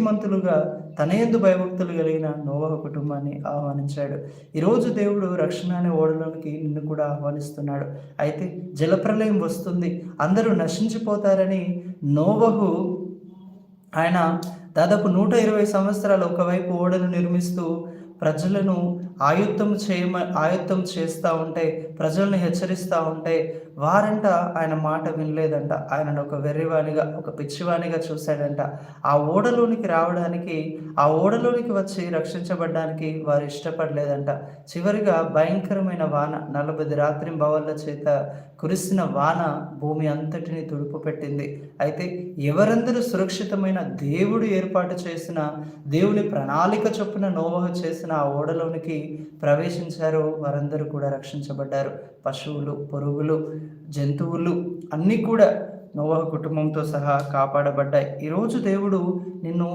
నీతిమంతులుగా తన యందు భయభక్తులు కలిగిన నోవహు కుటుంబాన్ని ఆహ్వానించాడు. ఈరోజు దేవుడు రక్షణ అనే ఓడలోనికి నిన్ను కూడా ఆహ్వానిస్తున్నాడు. అయితే జలప్రళయం వస్తుంది, అందరూ నశించిపోతారని నోవహు ఆయన దాదాపు 120 సంవత్సరాలు ఒకవైపు ఓడను నిర్మిస్తూ ప్రజలను ఆయత్తం చేస్తూ ఉంటే, ప్రజల్ని హెచ్చరిస్తూ ఉంటే, వారంట ఆయన మాట వినలేదంట. ఆయనను ఒక వెర్రివానిగా, ఒక పిచ్చివానిగా చూశాడంట. ఆ ఓడలోనికి రావడానికి, ఆ ఓడలోనికి వచ్చి రక్షించబడ్డానికి వారు ఇష్టపడలేదంట. చివరిగా భయంకరమైన వాన, 40 రాత్రింబవళ్ళ చేత కురిసిన వాన భూమి అంతటిని తుడుపు పెట్టింది. అయితే ఎవరందరూ సురక్షితమైన దేవుడు ఏర్పాటు చేసిన, దేవుని ప్రణాళిక చొప్పున నోవహు చేసిన ఆ ఓడలోనికి ప్రవేశించారో వారందరూ కూడా రక్షించబడ్డారు. పశువులు, పురుగులు, జంతువులు అన్నీ కూడా నోవహు కుటుంబంతో సహా కాపాడబడ్డాయి. ఈరోజు దేవుడు నిన్ను